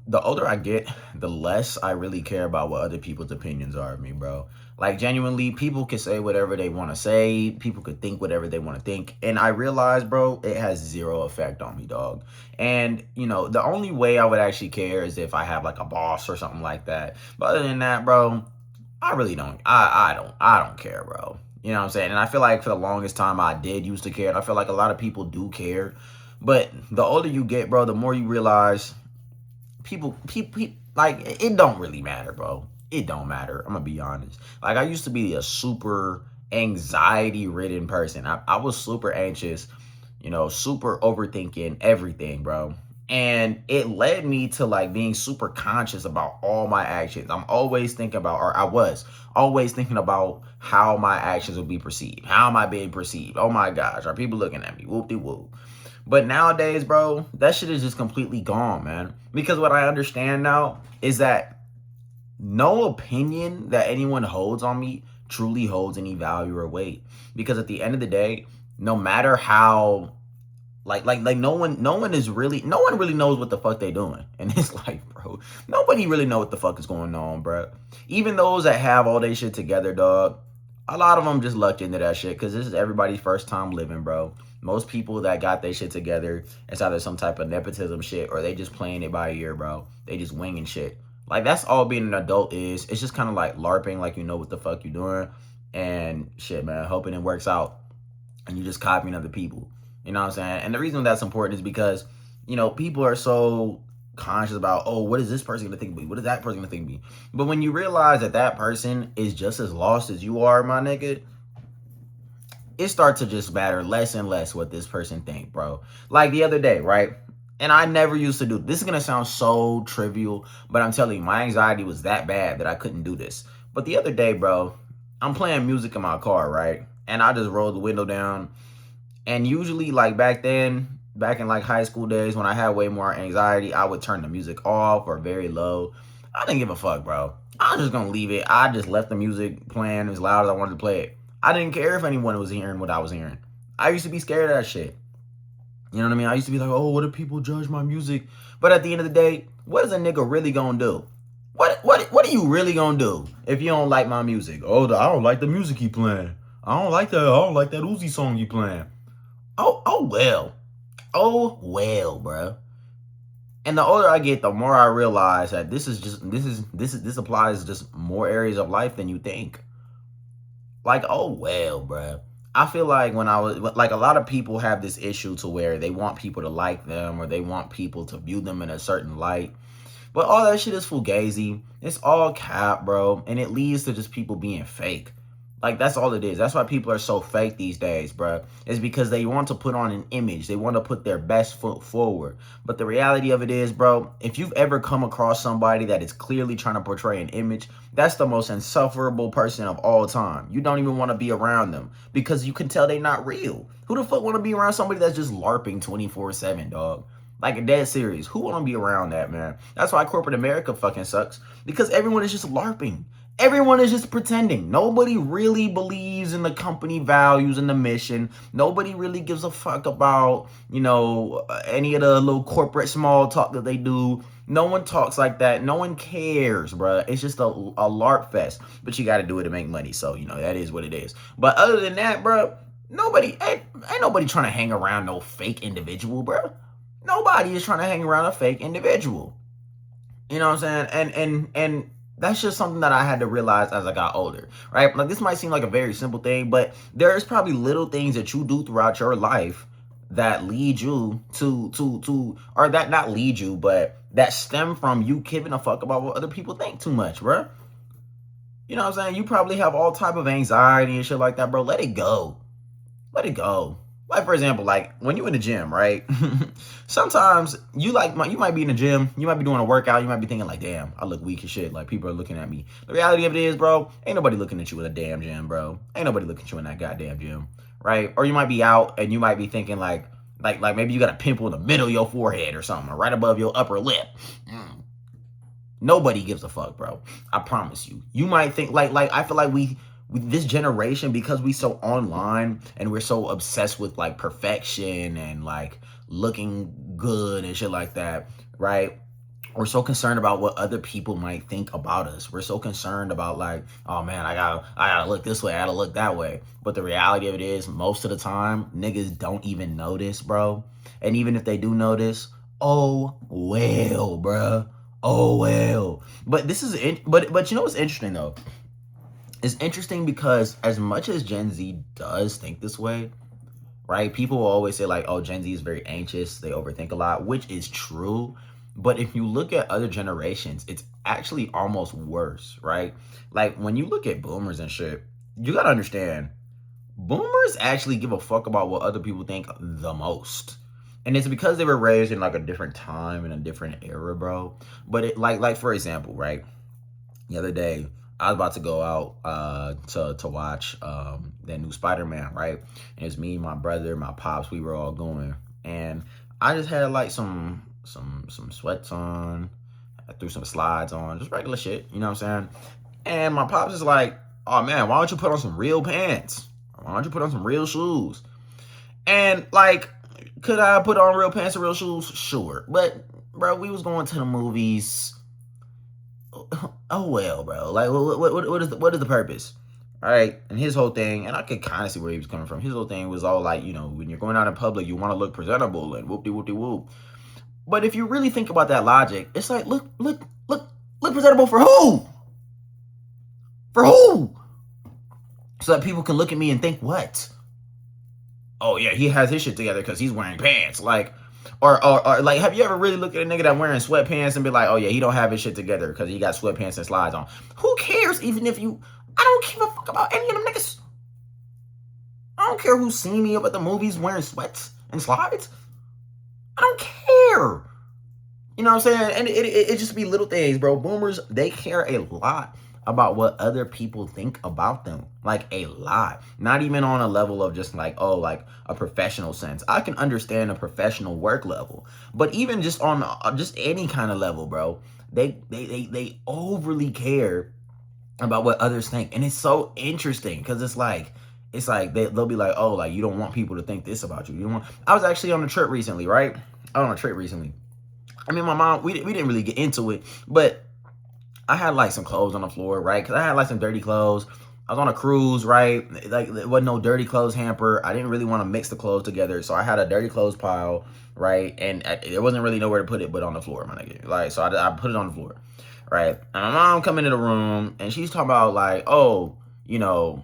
the older I get, the less I really care about what other people's opinions are of me, bro. Like, genuinely, people can say whatever they want to say. People could think whatever they want to think. And I realize, bro, it has zero effect on me, dog. And, the only way I would actually care is if I have like a boss or something like that. But other than that, bro, I really don't. I don't care, bro. You know what I'm saying? And I feel like for the longest time I did used to care. And I feel like a lot of people do care. But the older you get, bro, the more you realize people like it don't really matter, bro. It don't matter. I'm gonna be honest. Like, I used to be a super anxiety ridden person. I was super anxious, super overthinking everything, bro. And it led me to like being super conscious about all my actions. I'm always thinking about, or I was always thinking about how my actions will be perceived. How am I being perceived? Oh my gosh, are people looking at me? Whoop de whoop. But nowadays, bro, that shit is just completely gone, man. Because what I understand now is that no opinion that anyone holds on me truly holds any value or weight. Because at the end of the day, no matter how like no one really knows what the fuck they doing in this life, bro. Nobody really know what the fuck is going on, bro. Even those that have all their shit together, dog, a lot of them just lucked into that shit because this is everybody's first time living, bro. Most people that got their shit together, it's either some type of nepotism shit or they just playing it by ear, bro. They just winging shit. Like, that's all being an adult is. It's just kind of like LARPing, like you know what the fuck you're doing. And shit, man, hoping it works out. And you just copying other people. You know what I'm saying? And the reason that's important is because, people are so conscious about, oh, what is this person going to think of me? What is that person going to think of me? But when you realize that that person is just as lost as you are, my nigga, it starts to just matter less and less what this person think, bro. Like the other day, right? And I never used to do this. Is gonna sound so trivial, but I'm telling you, my anxiety was that bad that I couldn't do this. But the other day, bro, I'm playing music in my car, right? And I just rolled the window down. And usually, like back then, back in like high school days when I had way more anxiety, I would turn the music off or very low. I didn't give a fuck, bro. I was just gonna leave it. I just left the music playing as loud as I wanted to play it. I didn't care if anyone was hearing what I was hearing. I used to be scared of that shit. You know what I mean? I used to be like, oh, what if people judge my music? But at the end of the day, what is a nigga really gonna do? What are you really gonna do if you don't like my music? Oh, I don't like the music he playing. I don't like that Uzi song you playing. Oh well. Oh well, bro. And the older I get, the more I realize that this applies to just more areas of life than you think. Like, oh well, bro. I feel like when I was like, a lot of people have this issue to where they want people to like them or they want people to view them in a certain light. But all that shit is fugazi. It's all cap, bro. And it leads to just people being fake. Like, that's all it is. That's why people are so fake these days, bro. It's because they want to put on an image. They want to put their best foot forward. But the reality of it is, bro, if you've ever come across somebody that is clearly trying to portray an image, that's the most insufferable person of all time. You don't even want to be around them because you can tell they're not real. Who the fuck want to be around somebody that's just LARPing 24/7, dog? Like, a dead serious. Who want to be around that, man? That's why corporate America fucking sucks. Because everyone is just LARPing. Everyone is just pretending. Nobody really believes in the company values and the mission. Nobody really gives a fuck about, any of the little corporate small talk that they do. No one talks like that. No one cares, bruh. It's just a LARP fest. But you got to do it to make money. So, that is what it is. But other than that, bruh, ain't nobody trying to hang around no fake individual, bruh. Nobody is trying to hang around a fake individual. You know what I'm saying? And that's just something that I had to realize as I got older, right? Like, this might seem like a very simple thing, but there's probably little things that you do throughout your life that lead you or that not lead you, but that stem from you giving a fuck about what other people think too much, bro. You know what I'm saying? You probably have all type of anxiety and shit like that, bro. Let it go. Let it go. Like, for example, like when you in the gym, right? Sometimes you might be in the gym, you might be doing a workout, you might be thinking like, damn, I look weak as shit. Like, people are looking at me. The reality of it is, bro, ain't nobody looking at you in a damn gym, bro. Ain't nobody looking at you in that goddamn gym, right? Or you might be out and you might be thinking like maybe you got a pimple in the middle of your forehead or something, or right above your upper lip. Nobody gives a fuck, bro. I promise you. You might think like I feel like we this generation, because we so online and we're so obsessed with like perfection and like looking good and shit like that, right? we're so concerned about what other people might think about us. We're so concerned about like, oh man, I gotta look this way, I gotta look that way. But the reality of it is, most of the time, niggas don't even notice, bro. And even if they do notice, oh well, bro. Oh well. But this is but you know what's interesting though? It's interesting because as much as Gen Z does think this way, right? People will always say like, oh, Gen Z is very anxious. They overthink a lot, which is true. But if you look at other generations, it's actually almost worse, right? Like when you look at boomers and shit, you gotta understand, boomers actually give a fuck about what other people think the most. And it's because they were raised in like a different time and a different era, bro. But it like for example, right? The other day, I was about to go out to watch that new Spider-Man, right? And it's me, my brother, my pops, we were all going. And I just had like some sweats on. I threw some slides on, just regular shit, you know what I'm saying? And my pops is like, oh man, why don't you put on some real pants? Why don't you put on some real shoes? And like, could I put on real pants and real shoes? Sure. But bro, we was going to the movies. Oh well, bro. Like, what is the purpose? All right. And his whole thing, and I could kind of see where he was coming from. His whole thing was all like, you know, when you're going out in public, you want to look presentable and whoop de whoop de whoop. But if you really think about that logic, it's like, look presentable for who? For who? So that people can look at me and think what? Oh yeah, he has his shit together because he's wearing pants. Like, or like, have you ever really looked at a nigga that wearing sweatpants and be like, oh yeah, he don't have his shit together because he got sweatpants and slides on? Who cares? Even if you, I don't give a fuck about any of them niggas. I don't care who's seen me up at the movies wearing sweats and slides. I don't care. You know what I'm saying? And it just be little things, bro. Boomers, they care a lot about what other people think about them. Like a lot. Not even on a level of just like, oh, like a professional sense. I can understand a professional work level. But even just on just any kind of level, bro, they overly care about what others think. And it's so interesting because it's like they'll be like, oh, like you don't want people to think this about you. You don't want. I was actually on a trip recently, right? I was on a trip recently. I mean, my mom, we didn't really get into it, but I had like some clothes on the floor, right? Because I had like some dirty clothes. I was on a cruise, right? Like there wasn't no dirty clothes hamper. I didn't really want to mix the clothes together, so I had a dirty clothes pile, right? And there wasn't really nowhere to put it but on the floor, my nigga. Like, so I put it on the floor, right? And my mom come into the room and she's talking about like, oh, you know,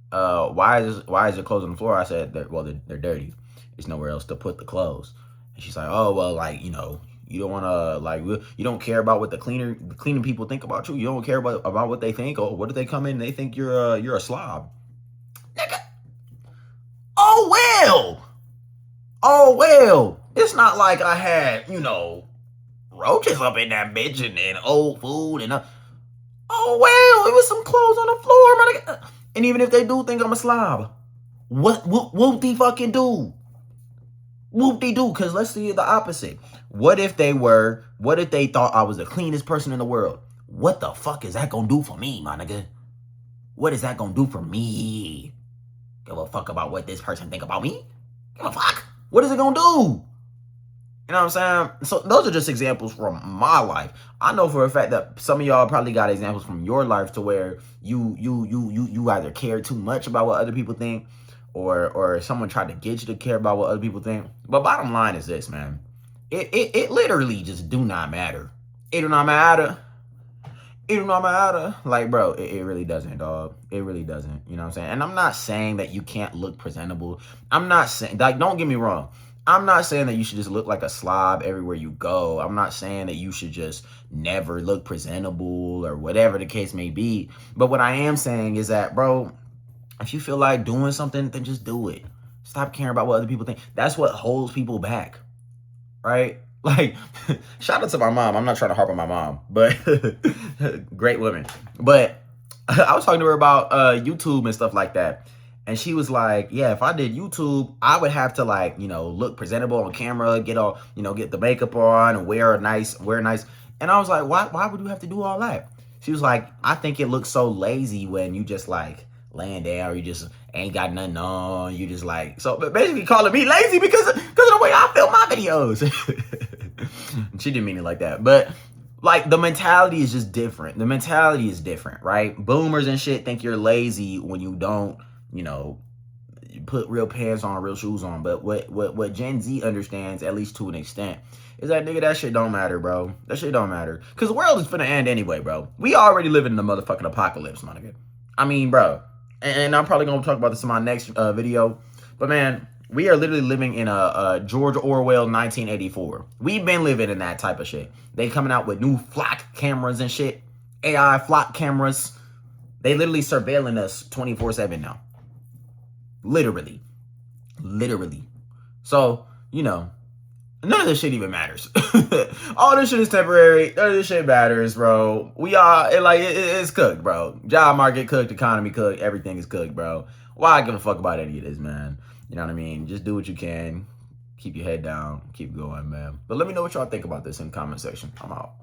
why is your clothes on the floor? I said, they're dirty. There's nowhere else to put the clothes. And she's like, oh, well, like, you know, you don't want to, like, you don't care about what the cleaning people think about you. You don't care about what they think. Or what if they come in and they think you're a slob? Nigga. Oh, well. Oh, well. It's not like I had, you know, roaches up in that bitch and old food and oh, well, it was some clothes on the floor, my nigga. And even if they do think I'm a slob, what they fucking do? Whoop-de-doo, because let's see the opposite. What if they thought I was the cleanest person in the world? What the fuck is that gonna do for me, my nigga? What is that gonna do for me? Give a fuck about what this person think about me? Give a fuck. What is it gonna do? You know what I'm saying? So those are just examples from my life. I know for a fact that some of y'all probably got examples from your life to where you either care too much about what other people think, or someone tried to get you to care about what other people think. But bottom line is this, man. It literally just do not matter. It do not matter. It do not matter. Like, bro, it really doesn't, dog. It really doesn't. You know what I'm saying? And I'm not saying that you can't look presentable. I'm not saying, like, don't get me wrong. I'm not saying that you should just look like a slob everywhere you go. I'm not saying that you should just never look presentable or whatever the case may be. But what I am saying is that, bro, if you feel like doing something, then just do it. Stop caring about what other people think. That's what holds people back, right? Like, shout out to my mom. I'm not trying to harp on my mom, but great woman. But I was talking to her about YouTube and stuff like that. And she was like, yeah, if I did YouTube, I would have to, like, you know, look presentable on camera, get the makeup on and wear nice. And I was like, why would you have to do all that? She was like, I think it looks so lazy when you just like laying down, or you just ain't got nothing on. You just like, so basically calling me lazy because of the way I film my videos. She didn't mean it like that. But like the mentality is just different. The mentality is different, right? Boomers and shit think you're lazy when you don't, you know, put real pants on, real shoes on. But what Gen Z understands, at least to an extent, is that nigga, that shit don't matter, bro. That shit don't matter. Cause the world is finna end anyway, bro. We already living in the motherfucking apocalypse, my nigga. I mean, bro. And I'm probably gonna talk about this in my next video. But man, we are literally living in a George Orwell 1984. We've been living in that type of shit. They coming out with new flock cameras and shit. AI flock cameras. They literally surveilling us 24/7 now. Literally. So, you know, none of this shit even matters. All this shit is temporary. None of this shit matters, bro. It's cooked, bro. Job market cooked, economy cooked, everything is cooked, bro. Why give a fuck about any of this, man? You know what I mean? Just do what you can. Keep your head down. Keep going, man. But let me know what y'all think about this in the comment section. I'm out.